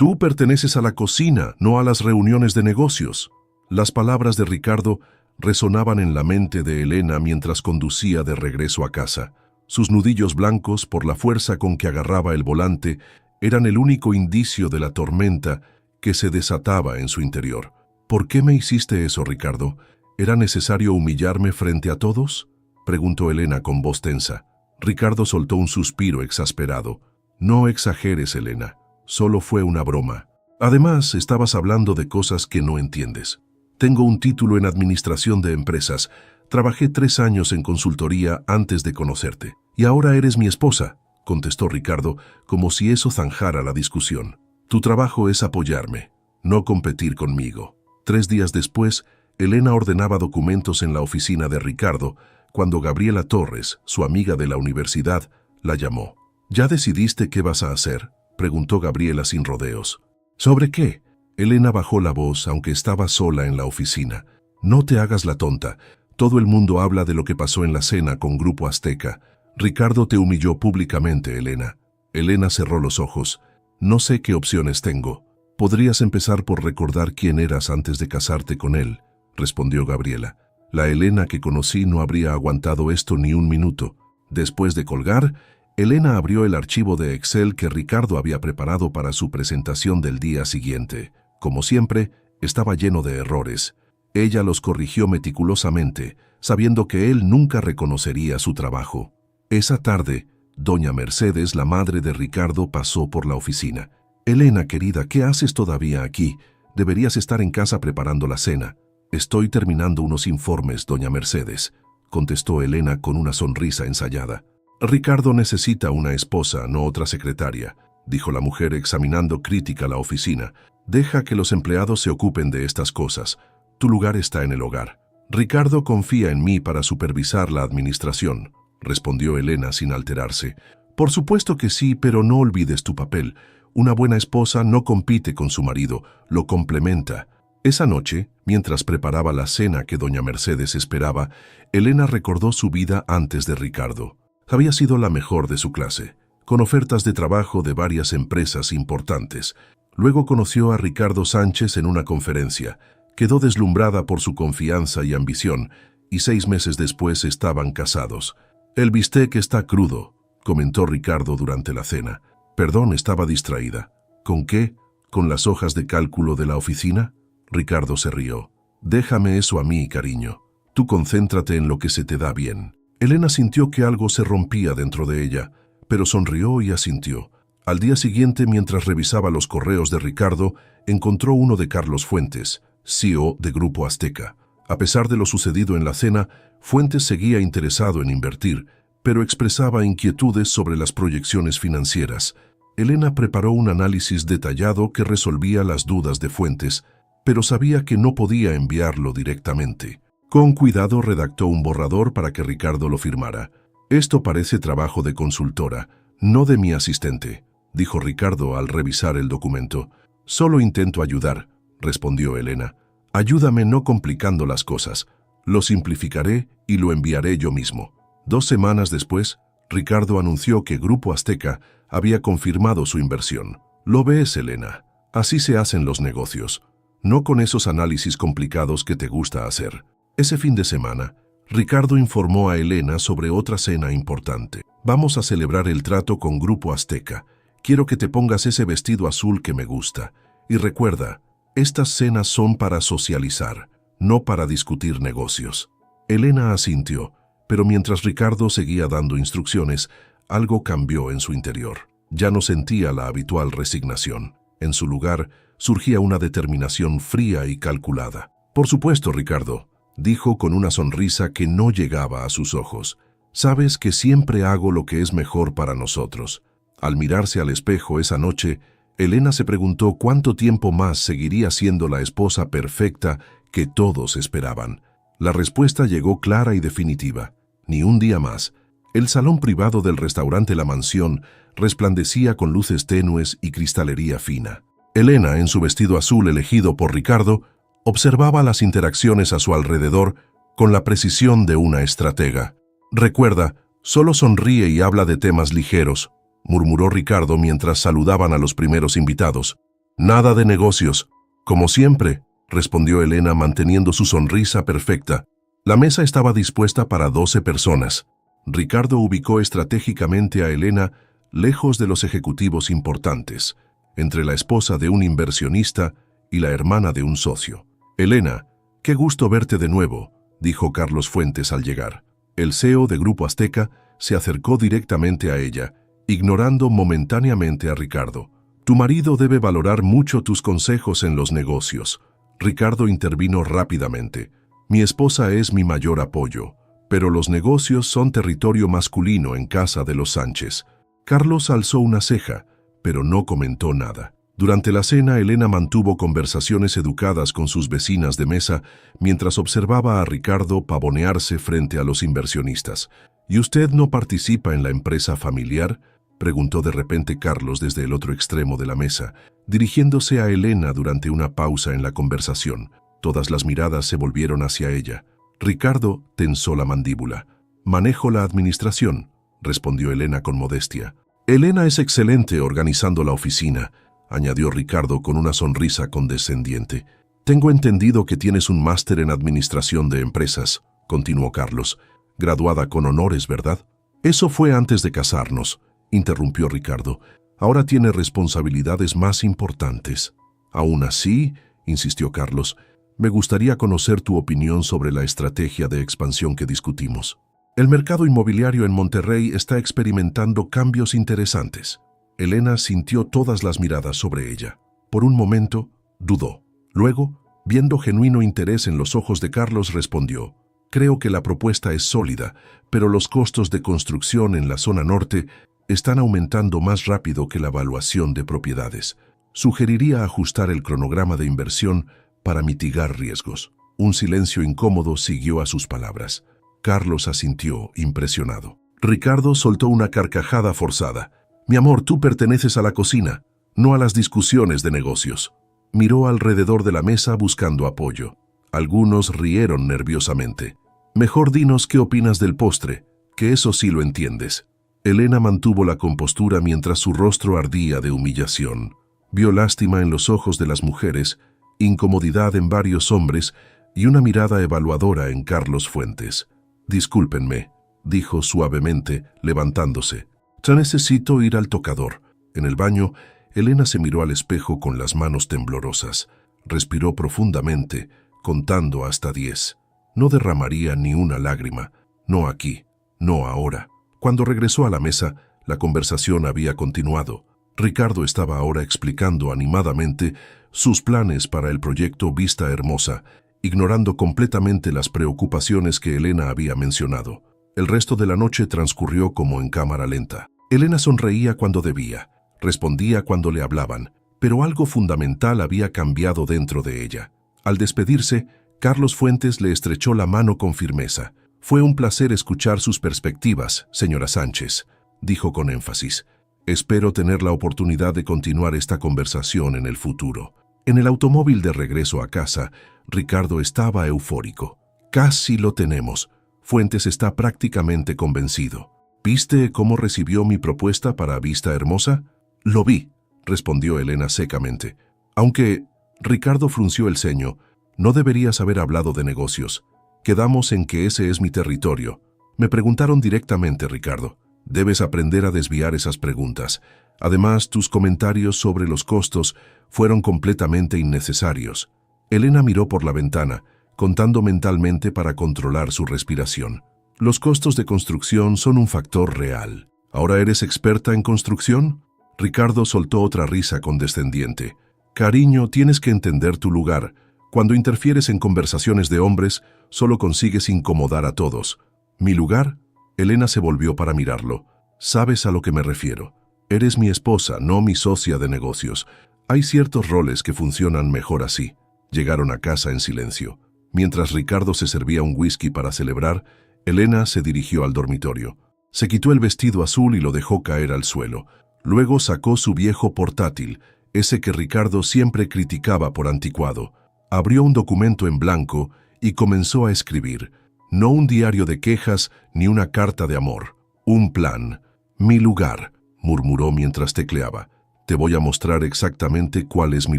Tú perteneces a la cocina, no a las reuniones de negocios. Las palabras de Ricardo resonaban en la mente de Elena mientras conducía de regreso a casa. Sus nudillos blancos, por la fuerza con que agarraba el volante, eran el único indicio de la tormenta que se desataba en su interior. ¿Por qué me hiciste eso, Ricardo? ¿Era necesario humillarme frente a todos?, preguntó Elena con voz tensa. Ricardo soltó un suspiro exasperado. No exageres, Elena. Solo fue una broma. Además, estabas hablando de cosas que no entiendes. Tengo un título en administración de empresas. Trabajé 3 años en consultoría antes de conocerte. Y ahora eres mi esposa, contestó Ricardo, como si eso zanjara la discusión. Tu trabajo es apoyarme, no competir conmigo. 3 días después, Elena ordenaba documentos en la oficina de Ricardo cuando Gabriela Torres, su amiga de la universidad, la llamó. ¿Ya decidiste qué vas a hacer?, preguntó Gabriela sin rodeos. ¿Sobre qué? Elena bajó la voz, aunque estaba sola en la oficina. No te hagas la tonta. Todo el mundo habla de lo que pasó en la cena con Grupo Azteca. Ricardo te humilló públicamente, Elena. Elena cerró los ojos. No sé qué opciones tengo. Podrías empezar por recordar quién eras antes de casarte con él, respondió Gabriela. La Elena que conocí no habría aguantado esto ni un minuto. Después de colgar, Elena abrió el archivo de Excel que Ricardo había preparado para su presentación del día siguiente. Como siempre, estaba lleno de errores. Ella los corrigió meticulosamente, sabiendo que él nunca reconocería su trabajo. Esa tarde, doña Mercedes, la madre de Ricardo, pasó por la oficina. «Elena, querida, ¿qué haces todavía aquí? Deberías estar en casa preparando la cena». «Estoy terminando unos informes, doña Mercedes», contestó Elena con una sonrisa ensayada. «Ricardo necesita una esposa, no otra secretaria», dijo la mujer examinando crítica la oficina. «Deja que los empleados se ocupen de estas cosas. Tu lugar está en el hogar». «Ricardo confía en mí para supervisar la administración», respondió Elena sin alterarse. «Por supuesto que sí, pero no olvides tu papel. Una buena esposa no compite con su marido, lo complementa». Esa noche, mientras preparaba la cena que doña Mercedes esperaba, Elena recordó su vida antes de Ricardo. Había sido la mejor de su clase, con ofertas de trabajo de varias empresas importantes. Luego conoció a Ricardo Sánchez en una conferencia. Quedó deslumbrada por su confianza y ambición, y 6 meses después estaban casados. «El bistec está crudo», comentó Ricardo durante la cena. «Perdón, estaba distraída». «¿Con qué? ¿Con las hojas de cálculo de la oficina?» Ricardo se rió. «Déjame eso a mí, cariño. Tú concéntrate en lo que se te da bien». Elena sintió que algo se rompía dentro de ella, pero sonrió y asintió. Al día siguiente, mientras revisaba los correos de Ricardo, encontró uno de Carlos Fuentes, CEO de Grupo Azteca. A pesar de lo sucedido en la cena, Fuentes seguía interesado en invertir, pero expresaba inquietudes sobre las proyecciones financieras. Elena preparó un análisis detallado que resolvía las dudas de Fuentes, pero sabía que no podía enviarlo directamente. Con cuidado redactó un borrador para que Ricardo lo firmara. «Esto parece trabajo de consultora, no de mi asistente», dijo Ricardo al revisar el documento. «Solo intento ayudar», respondió Elena. «Ayúdame no complicando las cosas. Lo simplificaré y lo enviaré yo mismo». 2 semanas después, Ricardo anunció que Grupo Azteca había confirmado su inversión. «Lo ves, Elena. Así se hacen los negocios. No con esos análisis complicados que te gusta hacer». Ese fin de semana, Ricardo informó a Elena sobre otra cena importante. «Vamos a celebrar el trato con Grupo Azteca. Quiero que te pongas ese vestido azul que me gusta. Y recuerda, estas cenas son para socializar, no para discutir negocios». Elena asintió, pero mientras Ricardo seguía dando instrucciones, algo cambió en su interior. Ya no sentía la habitual resignación. En su lugar, surgía una determinación fría y calculada. «Por supuesto, Ricardo», dijo con una sonrisa que no llegaba a sus ojos. «Sabes que siempre hago lo que es mejor para nosotros». Al mirarse al espejo esa noche, Elena se preguntó cuánto tiempo más seguiría siendo la esposa perfecta que todos esperaban. La respuesta llegó clara y definitiva. Ni un día más. El salón privado del restaurante La Mansión resplandecía con luces tenues y cristalería fina. Elena, en su vestido azul elegido por Ricardo, observaba las interacciones a su alrededor con la precisión de una estratega. «Recuerda, solo sonríe y habla de temas ligeros», murmuró Ricardo mientras saludaban a los primeros invitados. Nada de negocios. Como siempre, respondió Elena manteniendo su sonrisa perfecta. La mesa estaba dispuesta para 12 personas. Ricardo ubicó estratégicamente a Elena lejos de los ejecutivos importantes, entre la esposa de un inversionista y la hermana de un socio. Elena, qué gusto verte de nuevo, dijo Carlos Fuentes al llegar. El CEO de Grupo Azteca se acercó directamente a ella, ignorando momentáneamente a Ricardo. Tu marido debe valorar mucho tus consejos en los negocios. Ricardo intervino rápidamente. Mi esposa es mi mayor apoyo, pero los negocios son territorio masculino en casa de los Sánchez. Carlos alzó una ceja, pero no comentó nada. Durante la cena, Elena mantuvo conversaciones educadas con sus vecinas de mesa mientras observaba a Ricardo pavonearse frente a los inversionistas. ¿Y usted no participa en la empresa familiar?, preguntó de repente Carlos desde el otro extremo de la mesa, dirigiéndose a Elena durante una pausa en la conversación. Todas las miradas se volvieron hacia ella. Ricardo tensó la mandíbula. «Manejo la administración», respondió Elena con modestia. «Elena es excelente organizando la oficina», añadió Ricardo con una sonrisa condescendiente. «Tengo entendido que tienes un máster en administración de empresas», continuó Carlos. «Graduada con honores, ¿verdad?» «Eso fue antes de casarnos», interrumpió Ricardo. «Ahora tiene responsabilidades más importantes». «Aún así», insistió Carlos, «me gustaría conocer tu opinión sobre la estrategia de expansión que discutimos». «El mercado inmobiliario en Monterrey está experimentando cambios interesantes». Elena sintió todas las miradas sobre ella. Por un momento, dudó. Luego, viendo genuino interés en los ojos de Carlos, respondió: «Creo que la propuesta es sólida, pero los costos de construcción en la zona norte están aumentando más rápido que la evaluación de propiedades. Sugeriría ajustar el cronograma de inversión para mitigar riesgos». Un silencio incómodo siguió a sus palabras. Carlos asintió, impresionado. Ricardo soltó una carcajada forzada. «Mi amor, tú perteneces a la cocina, no a las discusiones de negocios». Miró alrededor de la mesa buscando apoyo. Algunos rieron nerviosamente. «Mejor dinos qué opinas del postre, que eso sí lo entiendes». Elena mantuvo la compostura mientras su rostro ardía de humillación. Vio lástima en los ojos de las mujeres, incomodidad en varios hombres y una mirada evaluadora en Carlos Fuentes. «Discúlpenme», dijo suavemente, levantándose. «Ya necesito ir al tocador». En el baño, Elena se miró al espejo con las manos temblorosas. Respiró profundamente, contando hasta 10. No derramaría ni una lágrima. No aquí, no ahora. Cuando regresó a la mesa, la conversación había continuado. Ricardo estaba ahora explicando animadamente sus planes para el proyecto Vista Hermosa, ignorando completamente las preocupaciones que Elena había mencionado. El resto de la noche transcurrió como en cámara lenta. Elena sonreía cuando debía, respondía cuando le hablaban, pero algo fundamental había cambiado dentro de ella. Al despedirse, Carlos Fuentes le estrechó la mano con firmeza. «Fue un placer escuchar sus perspectivas, señora Sánchez», dijo con énfasis. «Espero tener la oportunidad de continuar esta conversación en el futuro». En el automóvil de regreso a casa, Ricardo estaba eufórico. «Casi lo tenemos. Fuentes está prácticamente convencido». «¿Viste cómo recibió mi propuesta para Vista Hermosa?» «Lo vi», respondió Elena secamente. «Aunque», Ricardo frunció el ceño, «no deberías haber hablado de negocios. Quedamos en que ese es mi territorio». «Me preguntaron directamente, Ricardo. Debes aprender a desviar esas preguntas. Además, tus comentarios sobre los costos fueron completamente innecesarios». Elena miró por la ventana, contando mentalmente para controlar su respiración. «Los costos de construcción son un factor real. ¿Ahora eres experta en construcción?» Ricardo soltó otra risa condescendiente. «Cariño, tienes que entender tu lugar. Cuando interfieres en conversaciones de hombres, solo consigues incomodar a todos». «¿Mi lugar?» Elena se volvió para mirarlo. «Sabes a lo que me refiero. Eres mi esposa, no mi socia de negocios. Hay ciertos roles que funcionan mejor así». Llegaron a casa en silencio. Mientras Ricardo se servía un whisky para celebrar, Elena se dirigió al dormitorio. Se quitó el vestido azul y lo dejó caer al suelo. Luego sacó su viejo portátil, ese que Ricardo siempre criticaba por anticuado. Abrió un documento en blanco y comenzó a escribir. No un diario de quejas ni una carta de amor. Un plan. «Mi lugar», murmuró mientras tecleaba. Te voy a mostrar exactamente cuál es mi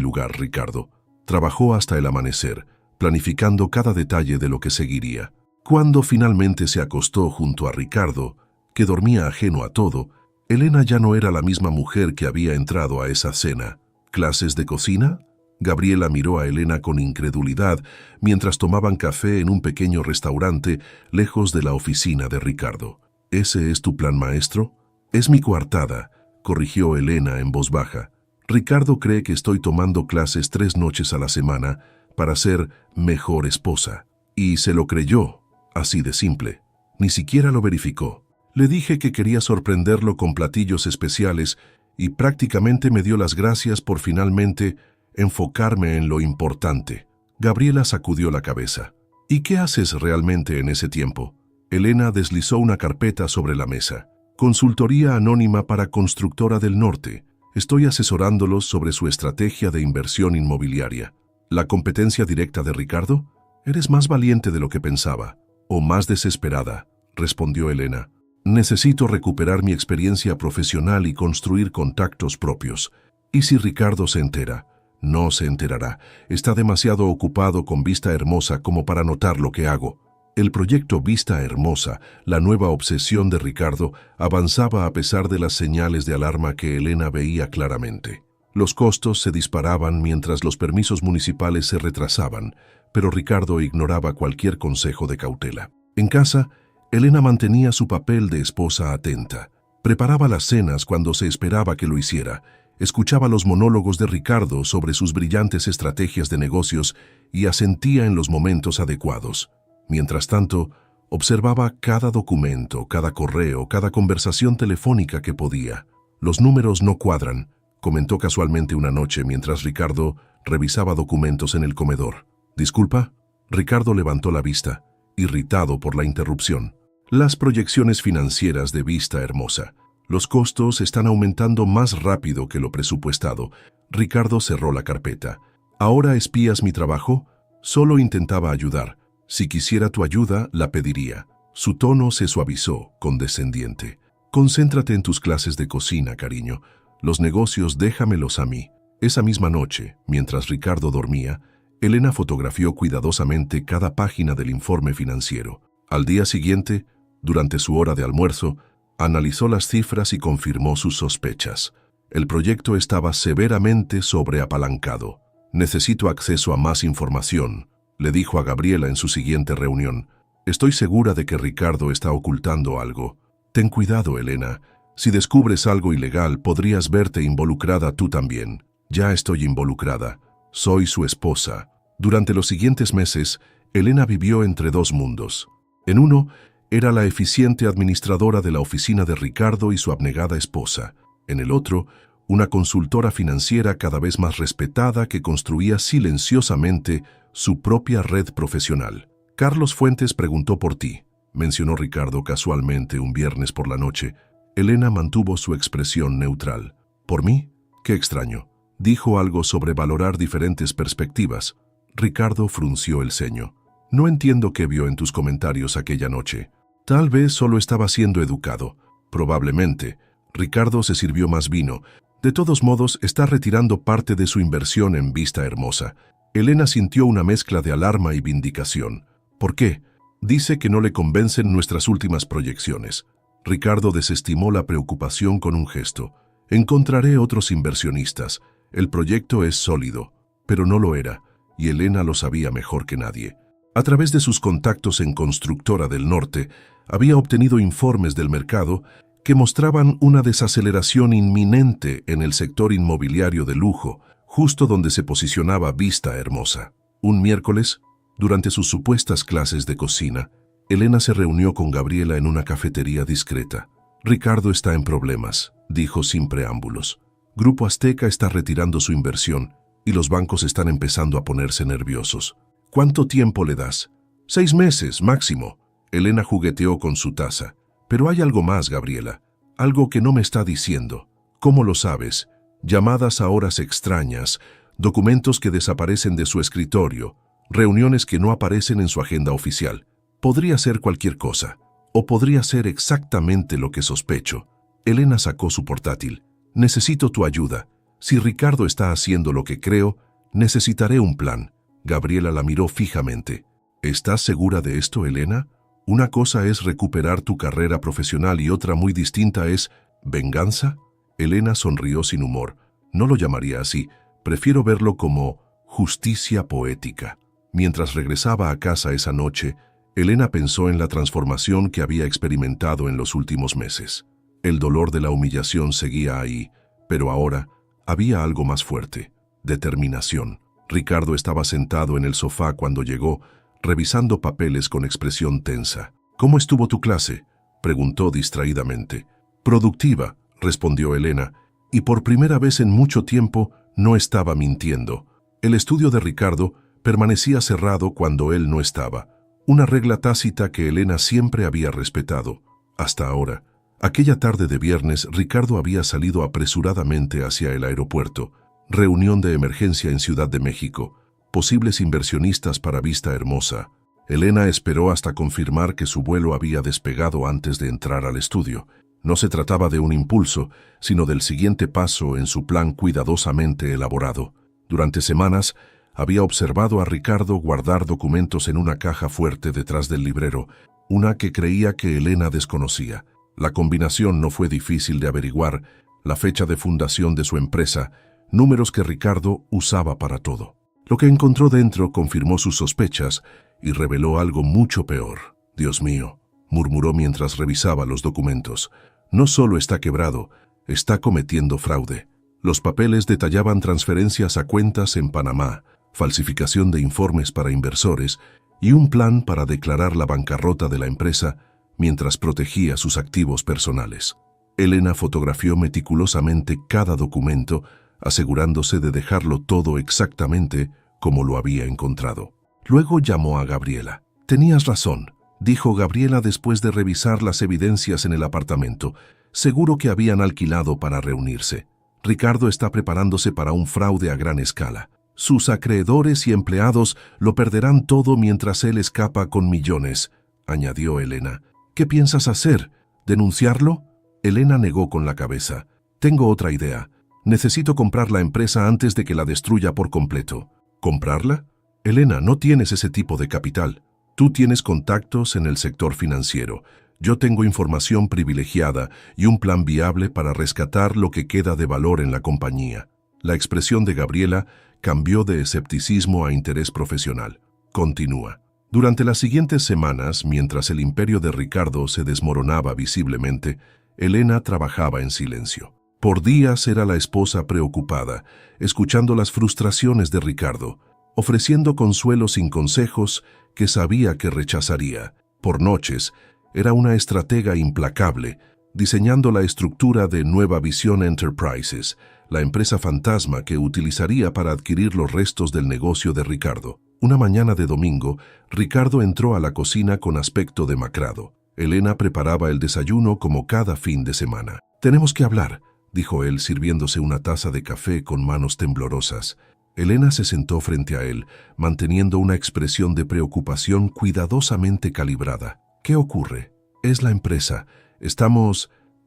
lugar, Ricardo. Trabajó hasta el amanecer, planificando cada detalle de lo que seguiría. Cuando finalmente se acostó junto a Ricardo, que dormía ajeno a todo, Elena ya no era la misma mujer que había entrado a esa cena. ¿Clases de cocina? Gabriela miró a Elena con incredulidad mientras tomaban café en un pequeño restaurante lejos de la oficina de Ricardo. ¿Ese es tu plan maestro? Es mi coartada, corrigió Elena en voz baja. Ricardo cree que estoy tomando clases 3 noches a la semana para ser mejor esposa. Y se lo creyó, así de simple. Ni siquiera lo verificó. Le dije que quería sorprenderlo con platillos especiales y prácticamente me dio las gracias por finalmente enfocarme en lo importante. Gabriela sacudió la cabeza. ¿Y qué haces realmente en ese tiempo? Elena deslizó una carpeta sobre la mesa. Consultoría anónima para Constructora del Norte. Estoy asesorándolos sobre su estrategia de inversión inmobiliaria. ¿La competencia directa de Ricardo? Eres más valiente de lo que pensaba. O más desesperada, respondió Elena. Necesito recuperar mi experiencia profesional y construir contactos propios. ¿Y si Ricardo se entera? No se enterará. Está demasiado ocupado con Vista Hermosa como para notar lo que hago. El proyecto Vista Hermosa, la nueva obsesión de Ricardo, avanzaba a pesar de las señales de alarma que Elena veía claramente. Los costos se disparaban mientras los permisos municipales se retrasaban, pero Ricardo ignoraba cualquier consejo de cautela. En casa, Elena mantenía su papel de esposa atenta. Preparaba las cenas cuando se esperaba que lo hiciera, escuchaba los monólogos de Ricardo sobre sus brillantes estrategias de negocios y asentía en los momentos adecuados. Mientras tanto, observaba cada documento, cada correo, cada conversación telefónica que podía. Los números no cuadran, comentó casualmente una noche mientras Ricardo revisaba documentos en el comedor. ¿Disculpa? Ricardo levantó la vista, irritado por la interrupción. Las proyecciones financieras de Vista Hermosa. Los costos están aumentando más rápido que lo presupuestado. Ricardo cerró la carpeta. ¿Ahora espías mi trabajo? Solo intentaba ayudar. Si quisiera tu ayuda, la pediría. Su tono se suavizó, condescendiente. Concéntrate en tus clases de cocina, cariño. Los negocios déjamelos a mí. Esa misma noche, mientras Ricardo dormía, Elena fotografió cuidadosamente cada página del informe financiero. Al día siguiente, durante su hora de almuerzo, analizó las cifras y confirmó sus sospechas. El proyecto estaba severamente sobreapalancado. Necesito acceso a más información, le dijo a Gabriela en su siguiente reunión. Estoy segura de que Ricardo está ocultando algo. Ten cuidado, Elena. Si descubres algo ilegal, podrías verte involucrada tú también. Ya estoy involucrada. Soy su esposa. Durante los siguientes meses, Elena vivió entre dos mundos. En uno, era la eficiente administradora de la oficina de Ricardo y su abnegada esposa. En el otro, una consultora financiera cada vez más respetada que construía silenciosamente su propia red profesional. Carlos Fuentes preguntó por ti, mencionó Ricardo casualmente un viernes por la noche. Elena mantuvo su expresión neutral. ¿Por mí? Qué extraño. Dijo algo sobre valorar diferentes perspectivas. Ricardo frunció el ceño. No entiendo qué vio en tus comentarios aquella noche. Tal vez solo estaba siendo educado. Probablemente. Ricardo se sirvió más vino. De todos modos, está retirando parte de su inversión en Vista Hermosa. Elena sintió una mezcla de alarma y vindicación. ¿Por qué? Dice que no le convencen nuestras últimas proyecciones. Ricardo desestimó la preocupación con un gesto. Encontraré otros inversionistas. El proyecto es sólido, pero no lo era, y Elena lo sabía mejor que nadie. A través de sus contactos en Constructora del Norte, había obtenido informes del mercado que mostraban una desaceleración inminente en el sector inmobiliario de lujo, justo donde se posicionaba Vista Hermosa. Un miércoles, durante sus supuestas clases de cocina, Elena se reunió con Gabriela en una cafetería discreta. Ricardo está en problemas, dijo sin preámbulos. Grupo Azteca está retirando su inversión y los bancos están empezando a ponerse nerviosos. ¿Cuánto tiempo le das? 6 meses, máximo. Elena jugueteó con su taza. Pero hay algo más, Gabriela. Algo que no me está diciendo. ¿Cómo lo sabes? Llamadas a horas extrañas, documentos que desaparecen de su escritorio, reuniones que no aparecen en su agenda oficial. Podría ser cualquier cosa, o podría ser exactamente lo que sospecho. Elena sacó su portátil. Necesito tu ayuda. Si Ricardo está haciendo lo que creo, necesitaré un plan. Gabriela la miró fijamente. ¿Estás segura de esto, Elena? Una cosa es recuperar tu carrera profesional y otra muy distinta es ¿venganza? Elena sonrió sin humor. No lo llamaría así. Prefiero verlo como justicia poética. Mientras regresaba a casa esa noche, Elena pensó en la transformación que había experimentado en los últimos meses. El dolor de la humillación seguía ahí, pero ahora había algo más fuerte: determinación. Ricardo estaba sentado en el sofá cuando llegó, revisando papeles con expresión tensa. ¿Cómo estuvo tu clase?, preguntó distraídamente. Productiva, respondió Elena, y por primera vez en mucho tiempo no estaba mintiendo. El estudio de Ricardo permanecía cerrado cuando él no estaba, una regla tácita que Elena siempre había respetado. Hasta ahora, aquella tarde de viernes, Ricardo había salido apresuradamente hacia el aeropuerto. Reunión de emergencia en Ciudad de México. Posibles inversionistas para Vista Hermosa. Elena esperó hasta confirmar que su vuelo había despegado antes de entrar al estudio. No se trataba de un impulso, sino del siguiente paso en su plan cuidadosamente elaborado. Durante semanas, había observado a Ricardo guardar documentos en una caja fuerte detrás del librero, una que creía que Elena desconocía. La combinación no fue difícil de averiguar: la fecha de fundación de su empresa, números que Ricardo usaba para todo. Lo que encontró dentro confirmó sus sospechas y reveló algo mucho peor. «Dios mío», murmuró mientras revisaba los documentos. «No solo está quebrado, está cometiendo fraude». Los papeles detallaban transferencias a cuentas en Panamá, falsificación de informes para inversores y un plan para declarar la bancarrota de la empresa mientras protegía sus activos personales. Elena fotografió meticulosamente cada documento, asegurándose de dejarlo todo exactamente como lo había encontrado. Luego llamó a Gabriela. «Tenías razón», dijo Gabriela después de revisar las evidencias en el apartamento. «Seguro que habían alquilado para reunirse. Ricardo está preparándose para un fraude a gran escala. Sus acreedores y empleados lo perderán todo mientras él escapa con millones», añadió Elena. «¿Qué piensas hacer? ¿Denunciarlo?». Elena negó con la cabeza. «Tengo otra idea. Necesito comprar la empresa antes de que la destruya por completo». «¿Comprarla?». «Elena, no tienes ese tipo de capital. Tú tienes contactos en el sector financiero. Yo tengo información privilegiada y un plan viable para rescatar lo que queda de valor en la compañía». La expresión de Gabriela cambió de escepticismo a interés profesional. Continúa. Durante las siguientes semanas, mientras el imperio de Ricardo se desmoronaba visiblemente, Elena trabajaba en silencio. Por días era la esposa preocupada, escuchando las frustraciones de Ricardo, ofreciendo consuelo sin consejos que sabía que rechazaría. Por noches, era una estratega implacable, diseñando la estructura de Nueva Visión Enterprises, la empresa fantasma que utilizaría para adquirir los restos del negocio de Ricardo. Una mañana de domingo, Ricardo entró a la cocina con aspecto demacrado. Elena preparaba el desayuno como cada fin de semana. «Tenemos que hablar», dijo él sirviéndose una taza de café con manos temblorosas. Elena se sentó frente a él, manteniendo una expresión de preocupación cuidadosamente calibrada. «¿Qué ocurre?». «Es la empresa.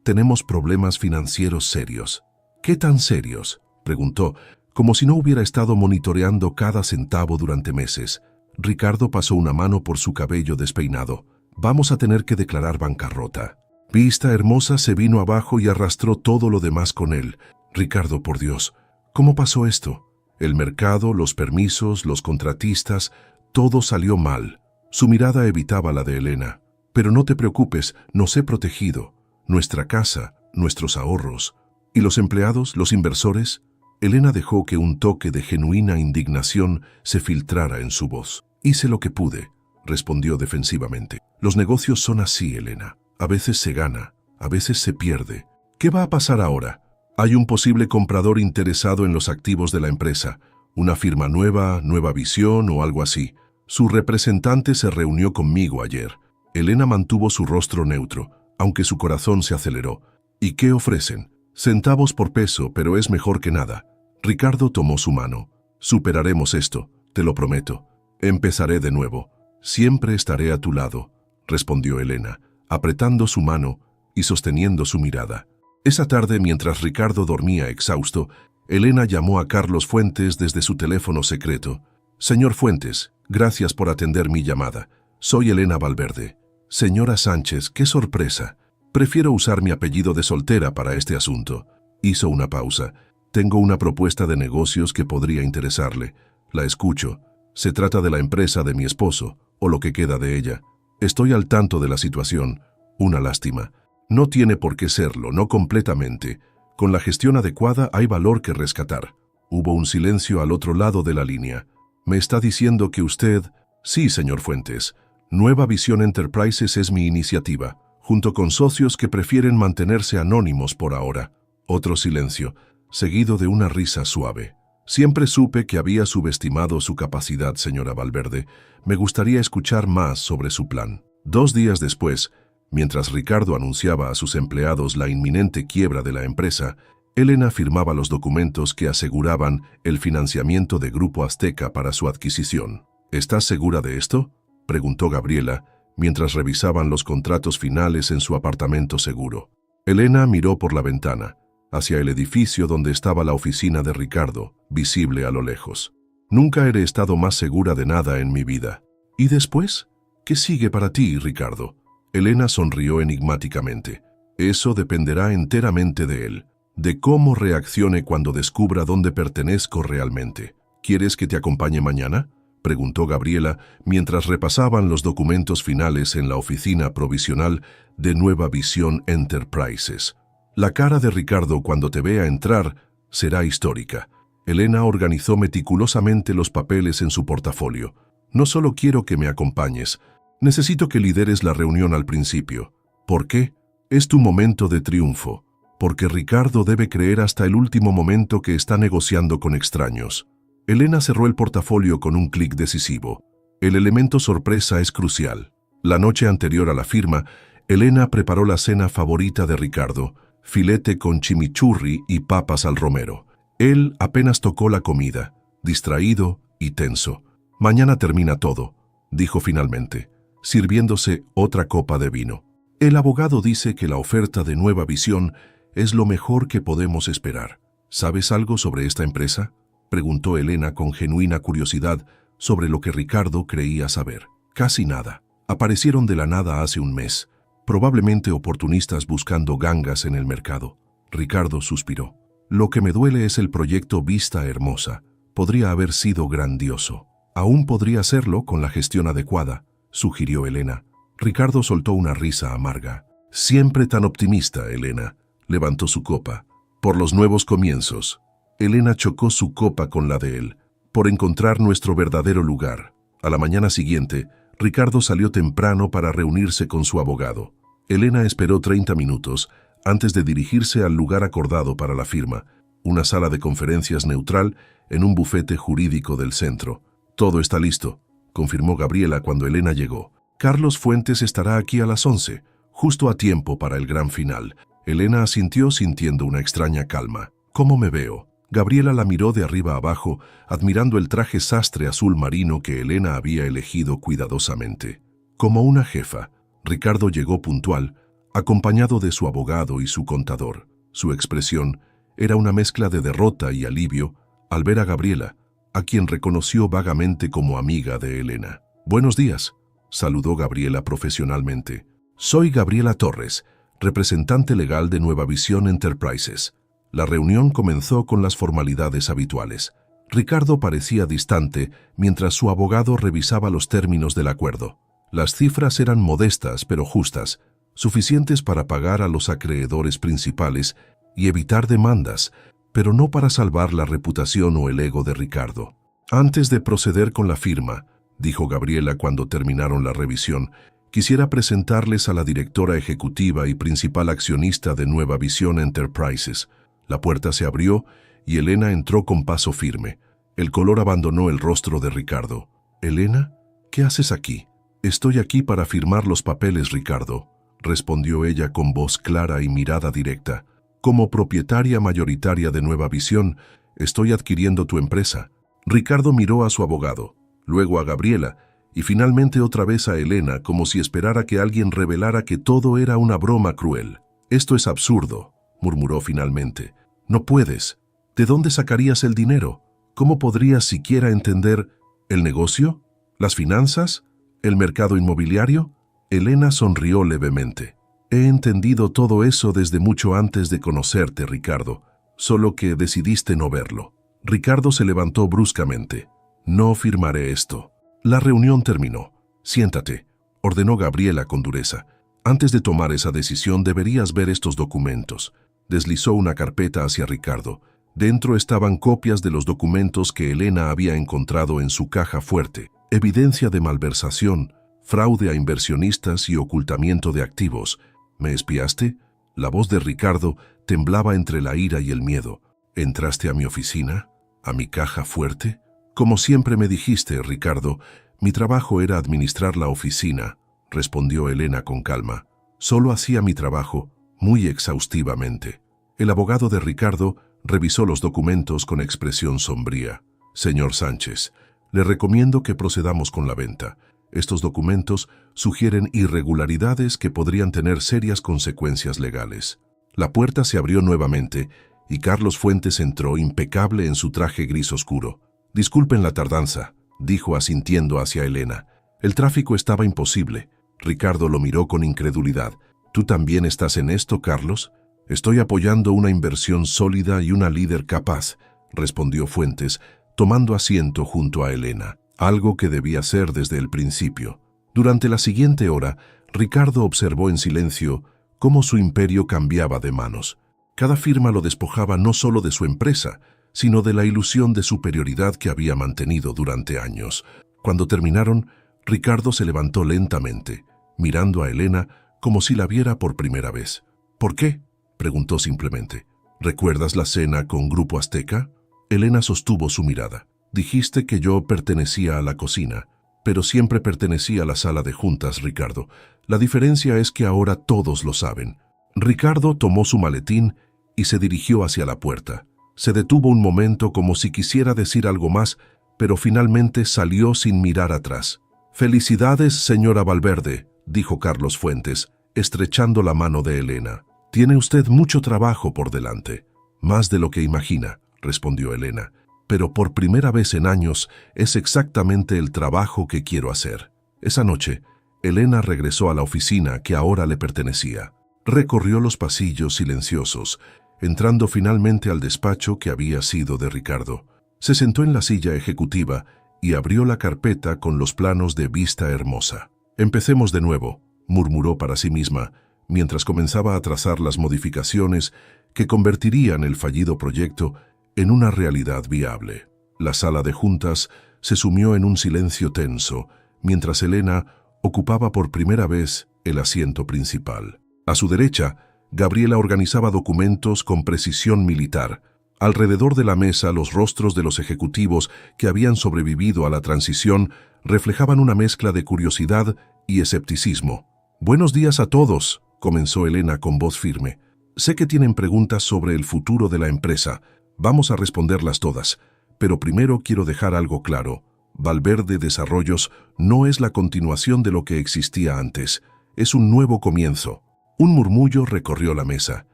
Tenemos problemas financieros serios». «¿Qué tan serios?», preguntó, como si no hubiera estado monitoreando cada centavo durante meses. Ricardo pasó una mano por su cabello despeinado. «Vamos a tener que declarar bancarrota». Vista Hermosa se vino abajo y arrastró todo lo demás con él. «Ricardo, por Dios, ¿cómo pasó esto?». El mercado, los permisos, los contratistas, todo salió mal. Su mirada evitaba la de Elena. «Pero no te preocupes, nos he protegido. Nuestra casa, nuestros ahorros. ¿Y los empleados, los inversores?». Elena dejó que un toque de genuina indignación se filtrara en su voz. «Hice lo que pude», respondió defensivamente. «Los negocios son así, Elena. A veces se gana, a veces se pierde. ¿Qué va a pasar ahora? Hay un posible comprador interesado en los activos de la empresa, una firma nueva, Nueva Visión o algo así. Su representante se reunió conmigo ayer». Elena mantuvo su rostro neutro, aunque su corazón se aceleró. «¿Y qué ofrecen?». «Centavos por peso, pero es mejor que nada». Ricardo tomó su mano. «Superaremos esto, te lo prometo. Empezaré de nuevo. Siempre estaré a tu lado», respondió Elena, apretando su mano y sosteniendo su mirada. Esa tarde, mientras Ricardo dormía exhausto, Elena llamó a Carlos Fuentes desde su teléfono secreto. «Señor Fuentes, gracias por atender mi llamada. Soy Elena Valverde». «Señora Sánchez, qué sorpresa. Prefiero usar mi apellido de soltera para este asunto». Hizo una pausa. «Tengo una propuesta de negocios que podría interesarle. La escucho. Se trata de la empresa de mi esposo, o lo que queda de ella. Estoy al tanto de la situación. Una lástima. No tiene por qué serlo, no completamente. Con la gestión adecuada hay valor que rescatar». Hubo un silencio al otro lado de la línea. «¿Me está diciendo que usted...?» «Sí, señor Fuentes. Nueva Visión Enterprises es mi iniciativa, junto con socios que prefieren mantenerse anónimos por ahora». Otro silencio, seguido de una risa suave. «Siempre supe que había subestimado su capacidad, señora Valverde. Me gustaría escuchar más sobre su plan». 2 días después, mientras Ricardo anunciaba a sus empleados la inminente quiebra de la empresa, Elena firmaba los documentos que aseguraban el financiamiento de Grupo Azteca para su adquisición. «¿Estás segura de esto?», preguntó Gabriela, mientras revisaban los contratos finales en su apartamento seguro. Elena miró por la ventana, hacia el edificio donde estaba la oficina de Ricardo, visible a lo lejos. «Nunca he estado más segura de nada en mi vida». «¿Y después? ¿Qué sigue para ti, Ricardo?». Elena sonrió enigmáticamente. «Eso dependerá enteramente de él, de cómo reaccione cuando descubra dónde pertenezco realmente». «¿Quieres que te acompañe mañana?», preguntó Gabriela mientras repasaban los documentos finales en la oficina provisional de Nueva Visión Enterprises. «La cara de Ricardo cuando te vea entrar será histórica». Elena organizó meticulosamente los papeles en su portafolio. «No solo quiero que me acompañes, necesito que lideres la reunión al principio». «¿Por qué?». «Es tu momento de triunfo, porque Ricardo debe creer hasta el último momento que está negociando con extraños». Elena cerró el portafolio con un clic decisivo. El elemento sorpresa es crucial. La noche anterior a la firma, Elena preparó la cena favorita de Ricardo, filete con chimichurri y papas al romero. Él apenas tocó la comida, distraído y tenso. «Mañana termina todo», dijo finalmente, sirviéndose otra copa de vino. «El abogado dice que la oferta de Nueva Visión es lo mejor que podemos esperar. ¿Sabes algo sobre esta empresa?», preguntó Elena con genuina curiosidad sobre lo que Ricardo creía saber. «Casi nada. Aparecieron de la nada hace un mes, probablemente oportunistas buscando gangas en el mercado». Ricardo suspiró. «Lo que me duele es el proyecto Vista Hermosa. Podría haber sido grandioso». «Aún podría serlo con la gestión adecuada», sugirió Elena. Ricardo soltó una risa amarga. «Siempre tan optimista, Elena». Levantó su copa. «Por los nuevos comienzos». Elena chocó su copa con la de él. «Por encontrar nuestro verdadero lugar». A la mañana siguiente, Ricardo salió temprano para reunirse con su abogado. Elena esperó 30 minutos antes de dirigirse al lugar acordado para la firma, una sala de conferencias neutral en un bufete jurídico del centro. «Todo está listo», confirmó Gabriela cuando Elena llegó. «Carlos Fuentes estará aquí a las 11, justo a tiempo para el gran final». Elena asintió sintiendo una extraña calma. «¿Cómo me veo?». Gabriela la miró de arriba abajo, admirando el traje sastre azul marino que Elena había elegido cuidadosamente. Como una jefa, Ricardo llegó puntual, acompañado de su abogado y su contador. Su expresión era una mezcla de derrota y alivio al ver a Gabriela, a quien reconoció vagamente como amiga de Elena. «Buenos días», saludó Gabriela profesionalmente. «Soy Gabriela Torres, representante legal de Nueva Visión Enterprises». La reunión comenzó con las formalidades habituales. Ricardo parecía distante mientras su abogado revisaba los términos del acuerdo. Las cifras eran modestas pero justas, suficientes para pagar a los acreedores principales y evitar demandas, pero no para salvar la reputación o el ego de Ricardo. «Antes de proceder con la firma», dijo Gabriela cuando terminaron la revisión, «quisiera presentarles a la directora ejecutiva y principal accionista de Nueva Visión Enterprises». La puerta se abrió y Elena entró con paso firme. El color abandonó el rostro de Ricardo. «¿Elena? ¿Qué haces aquí?». «Estoy aquí para firmar los papeles, Ricardo», respondió ella con voz clara y mirada directa. «Como propietaria mayoritaria de Nueva Visión, estoy adquiriendo tu empresa». Ricardo miró a su abogado, luego a Gabriela y finalmente otra vez a Elena, como si esperara que alguien revelara que todo era una broma cruel. «Esto es absurdo», murmuró finalmente. No puedes. ¿De dónde sacarías el dinero? ¿Cómo podrías siquiera entender el negocio? ¿Las finanzas? ¿El mercado inmobiliario? Elena sonrió levemente. He entendido todo eso desde mucho antes de conocerte, Ricardo, solo que decidiste no verlo. Ricardo se levantó bruscamente. No firmaré esto. La reunión terminó. Siéntate, ordenó Gabriela con dureza. Antes de tomar esa decisión deberías ver estos documentos. Deslizó una carpeta hacia Ricardo. Dentro estaban copias de los documentos que Elena había encontrado en su caja fuerte. Evidencia de malversación, fraude a inversionistas y ocultamiento de activos. ¿Me espiaste? La voz de Ricardo temblaba entre la ira y el miedo. ¿Entraste a mi oficina? ¿A mi caja fuerte? Como siempre me dijiste, Ricardo, mi trabajo era administrar la oficina, respondió Elena con calma. Solo hacía mi trabajo muy exhaustivamente. El abogado de Ricardo revisó los documentos con expresión sombría. Señor Sánchez, le recomiendo que procedamos con la venta. Estos documentos sugieren irregularidades que podrían tener serias consecuencias legales. La puerta se abrió nuevamente y Carlos Fuentes entró impecable en su traje gris oscuro. Disculpen la tardanza, dijo asintiendo hacia Elena. El tráfico estaba imposible. Ricardo lo miró con incredulidad. ¿Tú también estás en esto, Carlos? Estoy apoyando una inversión sólida y una líder capaz, respondió Fuentes, tomando asiento junto a Elena, algo que debía ser desde el principio. Durante la siguiente hora, Ricardo observó en silencio cómo su imperio cambiaba de manos. Cada firma lo despojaba no solo de su empresa, sino de la ilusión de superioridad que había mantenido durante años. Cuando terminaron, Ricardo se levantó lentamente, mirando a Elena como si la viera por primera vez. ¿Por qué?, preguntó simplemente. ¿Recuerdas la cena con Grupo Azteca? Elena sostuvo su mirada. Dijiste que yo pertenecía a la cocina, pero siempre pertenecí a la sala de juntas, Ricardo. La diferencia es que ahora todos lo saben. Ricardo tomó su maletín y se dirigió hacia la puerta. Se detuvo un momento como si quisiera decir algo más, pero finalmente salió sin mirar atrás. «Felicidades, señora Valverde», dijo Carlos Fuentes, estrechando la mano de Elena. «Tiene usted mucho trabajo por delante». «Más de lo que imagina», respondió Elena. «Pero por primera vez en años es exactamente el trabajo que quiero hacer». Esa noche, Elena regresó a la oficina que ahora le pertenecía. Recorrió los pasillos silenciosos, entrando finalmente al despacho que había sido de Ricardo. Se sentó en la silla ejecutiva y abrió la carpeta con los planos de Vista Hermosa. «Empecemos de nuevo», murmuró para sí misma, mientras comenzaba a trazar las modificaciones que convertirían el fallido proyecto en una realidad viable. La sala de juntas se sumió en un silencio tenso, mientras Elena ocupaba por primera vez el asiento principal. A su derecha, Gabriela organizaba documentos con precisión militar. Alrededor de la mesa, los rostros de los ejecutivos que habían sobrevivido a la transición reflejaban una mezcla de curiosidad y escepticismo. «Buenos días a todos», comenzó Elena con voz firme. «Sé que tienen preguntas sobre el futuro de la empresa. Vamos a responderlas todas. Pero primero quiero dejar algo claro. Valverde Desarrollos no es la continuación de lo que existía antes. Es un nuevo comienzo». Un murmullo recorrió la mesa.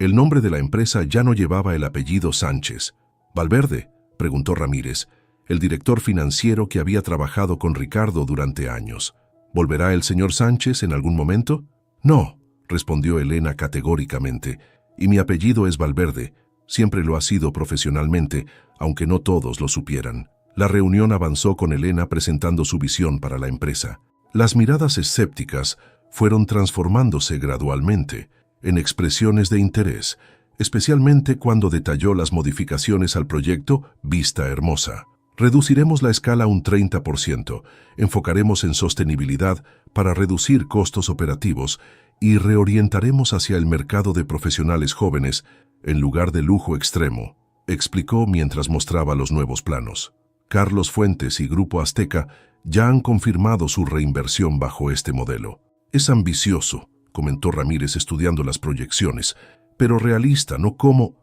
El nombre de la empresa ya no llevaba el apellido Sánchez. «¿Valverde?», preguntó Ramírez, el director financiero que había trabajado con Ricardo durante años. «¿Volverá el señor Sánchez en algún momento?» «No», respondió Elena categóricamente, «y mi apellido es Valverde. Siempre lo ha sido profesionalmente, aunque no todos lo supieran». La reunión avanzó con Elena presentando su visión para la empresa. Las miradas escépticas fueron transformándose gradualmente en expresiones de interés, especialmente cuando detalló las modificaciones al proyecto Vista Hermosa. «Reduciremos la escala un 30%, enfocaremos en sostenibilidad para reducir costos operativos y reorientaremos hacia el mercado de profesionales jóvenes en lugar de lujo extremo», explicó mientras mostraba los nuevos planos. Carlos Fuentes y Grupo Azteca ya han confirmado su reinversión bajo este modelo. «Es ambicioso», comentó Ramírez estudiando las proyecciones, «pero realista, no como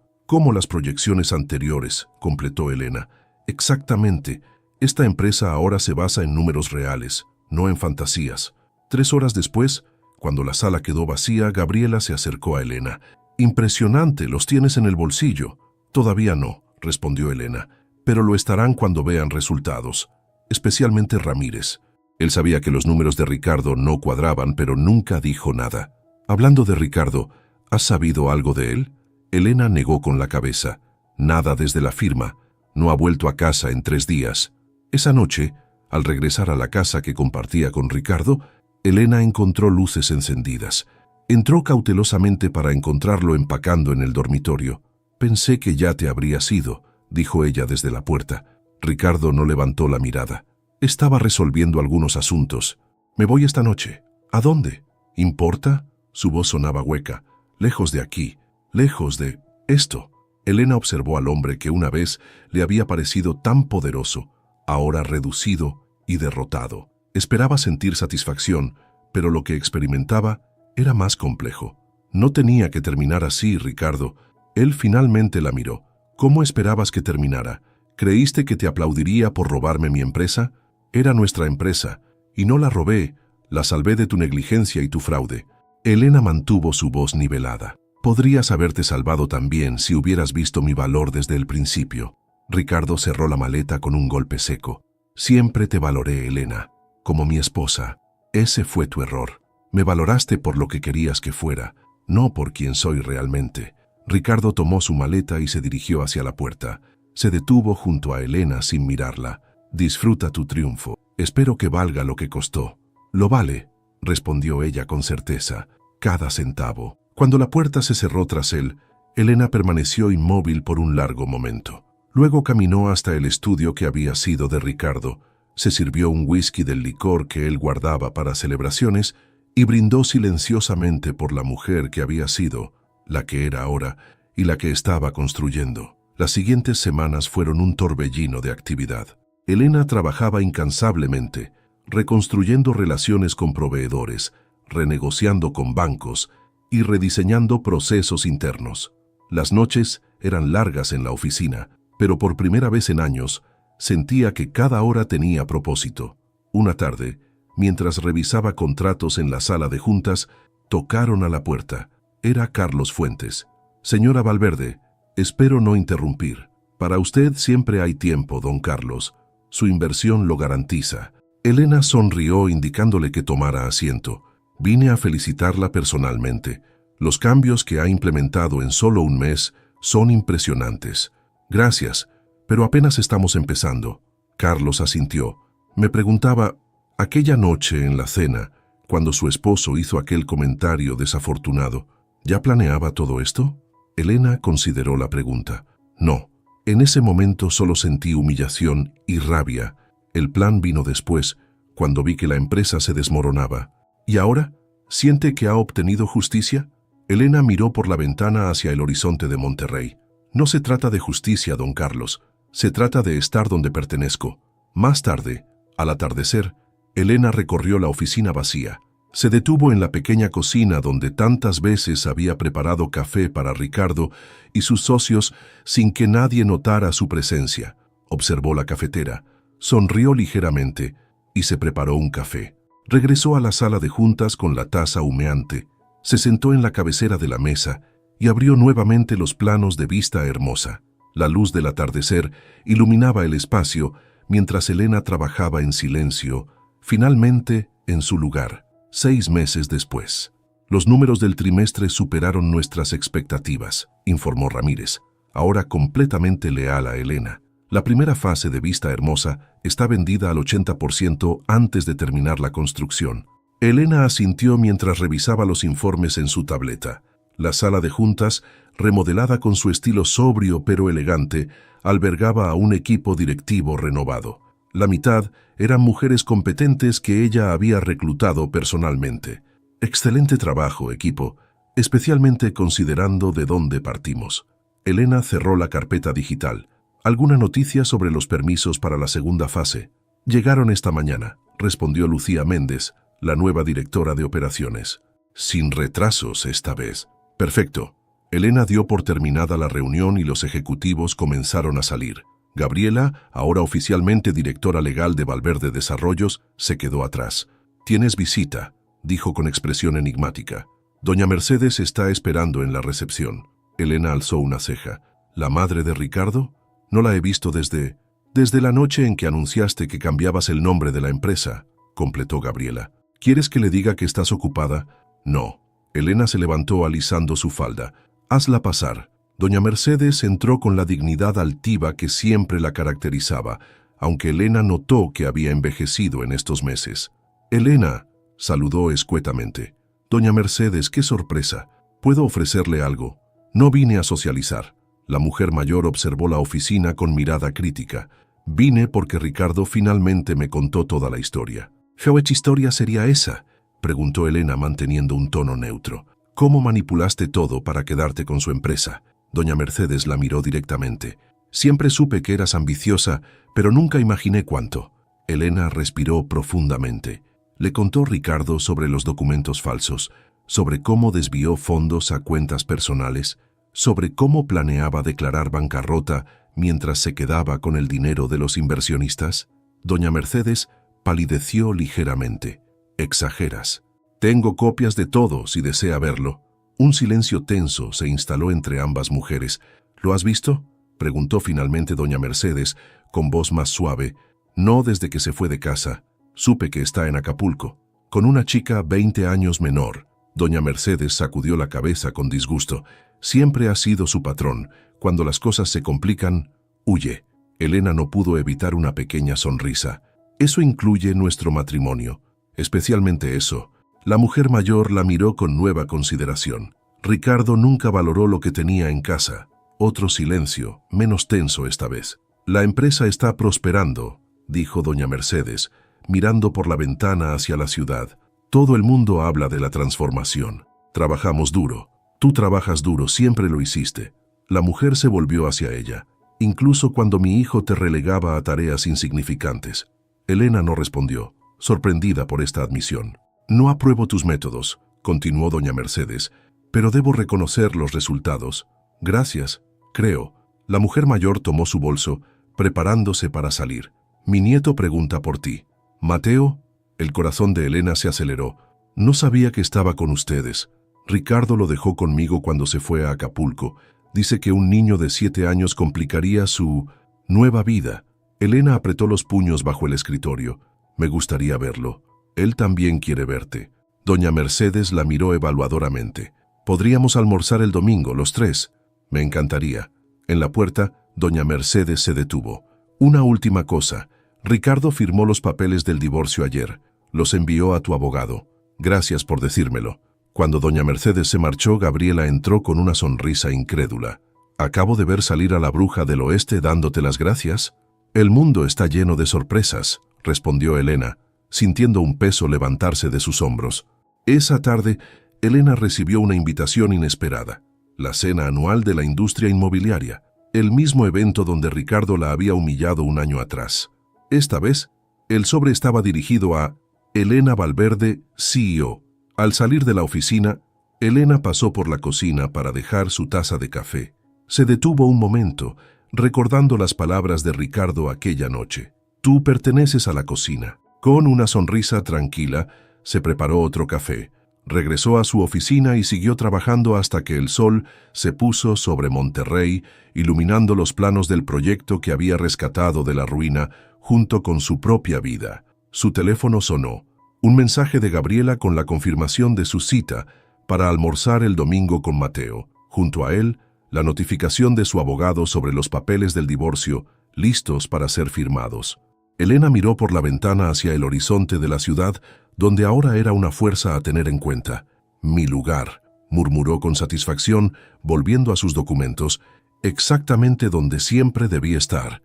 las proyecciones anteriores», completó Elena. «Exactamente. Esta empresa ahora se basa en números reales, no en fantasías». 3 horas después, cuando la sala quedó vacía, Gabriela se acercó a Elena. Impresionante, los tienes en el bolsillo. Todavía no, respondió Elena, pero lo estarán cuando vean resultados, especialmente Ramírez. Él sabía que los números de Ricardo no cuadraban, pero nunca dijo nada. Hablando de Ricardo, ¿has sabido algo de él? Elena negó con la cabeza. Nada desde la firma. No ha vuelto a casa en 3 días. Esa noche, al regresar a la casa que compartía con Ricardo, Elena encontró luces encendidas. Entró cautelosamente para encontrarlo empacando en el dormitorio. «Pensé que ya te habrías ido», dijo ella desde la puerta. Ricardo no levantó la mirada. Estaba resolviendo algunos asuntos. «Me voy esta noche». «¿A dónde?» «¿Importa?» Su voz sonaba hueca. «Lejos de aquí, lejos de esto». Elena observó al hombre que una vez le había parecido tan poderoso, ahora reducido y derrotado. Esperaba sentir satisfacción, pero lo que experimentaba era más complejo. No tenía que terminar así, Ricardo. Él finalmente la miró. «¿Cómo esperabas que terminara? ¿Creíste que te aplaudiría por robarme mi empresa? Era nuestra empresa, y no la robé, la salvé de tu negligencia y tu fraude». Elena mantuvo su voz nivelada. «Podrías haberte salvado también si hubieras visto mi valor desde el principio». Ricardo cerró la maleta con un golpe seco. «Siempre te valoré, Elena, como mi esposa. Ese fue tu error. Me valoraste por lo que querías que fuera, no por quien soy realmente». Ricardo tomó su maleta y se dirigió hacia la puerta. Se detuvo junto a Elena sin mirarla. «Disfruta tu triunfo. Espero que valga lo que costó». «Lo vale», respondió ella con certeza. «Cada centavo». Cuando la puerta se cerró tras él, Elena permaneció inmóvil por un largo momento. Luego caminó hasta el estudio que había sido de Ricardo, se sirvió un whisky del licor que él guardaba para celebraciones y brindó silenciosamente por la mujer que había sido, la que era ahora y la que estaba construyendo. Las siguientes semanas fueron un torbellino de actividad. Elena trabajaba incansablemente, reconstruyendo relaciones con proveedores, renegociando con bancos y rediseñando procesos internos. Las noches eran largas en la oficina, pero por primera vez en años sentía que cada hora tenía propósito. Una tarde, mientras revisaba contratos en la sala de juntas, tocaron a la puerta. Era Carlos Fuentes. «Señora Valverde, espero no interrumpir. Para usted siempre hay tiempo, don Carlos. Su inversión lo garantiza». Elena sonrió indicándole que tomara asiento. «Vine a felicitarla personalmente. Los cambios que ha implementado en solo un mes son impresionantes». «Gracias, pero apenas estamos empezando». Carlos asintió. «Me preguntaba, aquella noche en la cena, cuando su esposo hizo aquel comentario desafortunado, ¿ya planeaba todo esto?» Elena consideró la pregunta. «No, en ese momento solo sentí humillación y rabia. El plan vino después, cuando vi que la empresa se desmoronaba». «¿Y ahora? ¿Siente que ha obtenido justicia?» Elena miró por la ventana hacia el horizonte de Monterrey. «No se trata de justicia, don Carlos. Se trata de estar donde pertenezco». Más tarde, al atardecer, Elena recorrió la oficina vacía. Se detuvo en la pequeña cocina donde tantas veces había preparado café para Ricardo y sus socios sin que nadie notara su presencia. Observó la cafetera, sonrió ligeramente y se preparó un café. Regresó a la sala de juntas con la taza humeante, se sentó en la cabecera de la mesa y abrió nuevamente los planos de Vista Hermosa. La luz del atardecer iluminaba el espacio mientras Elena trabajaba en silencio, finalmente en su lugar. 6 meses después. «Los números del trimestre superaron nuestras expectativas», informó Ramírez, ahora completamente leal a Elena. «La primera fase de Vista Hermosa está vendida al 80% antes de terminar la construcción». Elena asintió mientras revisaba los informes en su tableta. La sala de juntas, remodelada con su estilo sobrio pero elegante, albergaba a un equipo directivo renovado. La mitad eran mujeres competentes que ella había reclutado personalmente. «Excelente trabajo, equipo, especialmente considerando de dónde partimos». Elena cerró la carpeta digital. «¿Alguna noticia sobre los permisos para la segunda fase?» «Llegaron esta mañana», respondió Lucía Méndez, la nueva directora de operaciones. «Sin retrasos esta vez». «Perfecto». Elena dio por terminada la reunión y los ejecutivos comenzaron a salir. Gabriela, ahora oficialmente directora legal de Valverde Desarrollos, se quedó atrás. «Tienes visita», dijo con expresión enigmática. Doña Mercedes está esperando en la recepción. Elena alzó una ceja. ¿La madre de Ricardo? No la he visto desde la noche en que anunciaste que cambiabas el nombre de la empresa, completó Gabriela. ¿Quieres que le diga que estás ocupada? No. Elena se levantó alisando su falda. Hazla pasar. Doña Mercedes entró con la dignidad altiva que siempre la caracterizaba, aunque Elena notó que había envejecido en estos meses. Elena, saludó escuetamente. Doña Mercedes, qué sorpresa. ¿Puedo ofrecerle algo? No vine a socializar. La mujer mayor observó la oficina con mirada crítica. Vine porque Ricardo finalmente me contó toda la historia. ¿Qué historia sería esa?, preguntó Elena manteniendo un tono neutro. ¿Cómo manipulaste todo para quedarte con su empresa? Doña Mercedes la miró directamente. Siempre supe que eras ambiciosa, pero nunca imaginé cuánto. Elena respiró profundamente. Le contó Ricardo sobre los documentos falsos, sobre cómo desvió fondos a cuentas personales, sobre cómo planeaba declarar bancarrota mientras se quedaba con el dinero de los inversionistas. Doña Mercedes palideció ligeramente. Exageras. Tengo copias de todo si desea verlo. Un silencio tenso se instaló entre ambas mujeres. ¿Lo has visto?, preguntó finalmente doña Mercedes, con voz más suave. No desde que se fue de casa. Supe que está en Acapulco, con una chica 20 años menor. Doña Mercedes sacudió la cabeza con disgusto. Siempre ha sido su patrón. Cuando las cosas se complican, huye. Elena no pudo evitar una pequeña sonrisa. Eso incluye nuestro matrimonio. Especialmente eso. La mujer mayor la miró con nueva consideración. Ricardo nunca valoró lo que tenía en casa. Otro silencio, menos tenso esta vez. La empresa está prosperando, dijo doña Mercedes, mirando por la ventana hacia la ciudad. Todo el mundo habla de la transformación. Trabajamos duro. Tú trabajas duro, siempre lo hiciste. La mujer se volvió hacia ella, incluso cuando mi hijo te relegaba a tareas insignificantes. Elena no respondió, sorprendida por esta admisión. No apruebo tus métodos, continuó doña Mercedes, pero debo reconocer los resultados. Gracias, creo. La mujer mayor tomó su bolso, preparándose para salir. Mi nieto pregunta por ti. Mateo, el corazón de Elena se aceleró. No sabía que estaba con ustedes. Ricardo lo dejó conmigo cuando se fue a Acapulco. Dice que un niño de 7 años complicaría su nueva vida. Elena apretó los puños bajo el escritorio. Me gustaría verlo. Él también quiere verte. Doña Mercedes la miró evaluadoramente. Podríamos almorzar el domingo, los tres. Me encantaría. En la puerta, doña Mercedes se detuvo. Una última cosa. Ricardo firmó los papeles del divorcio ayer. Los envió a tu abogado. Gracias por decírmelo. Cuando doña Mercedes se marchó, Gabriela entró con una sonrisa incrédula. Acabo de ver salir a la bruja del oeste dándote las gracias. El mundo está lleno de sorpresas, respondió Elena, sintiendo un peso levantarse de sus hombros. Esa tarde, Elena recibió una invitación inesperada. La cena anual de la industria inmobiliaria, el mismo evento donde Ricardo la había humillado un año atrás. Esta vez, el sobre estaba dirigido a Elena Valverde, CEO. Al salir de la oficina, Elena pasó por la cocina para dejar su taza de café. Se detuvo un momento, recordando las palabras de Ricardo aquella noche. Tú perteneces a la cocina. Con una sonrisa tranquila, se preparó otro café. Regresó a su oficina y siguió trabajando hasta que el sol se puso sobre Monterrey, iluminando los planos del proyecto que había rescatado de la ruina junto con su propia vida. Su teléfono sonó. Un mensaje de Gabriela con la confirmación de su cita para almorzar el domingo con Mateo. Junto a él, la notificación de su abogado sobre los papeles del divorcio, listos para ser firmados. Elena miró por la ventana hacia el horizonte de la ciudad, donde ahora era una fuerza a tener en cuenta. Mi lugar, murmuró con satisfacción, volviendo a sus documentos, exactamente donde siempre debía estar.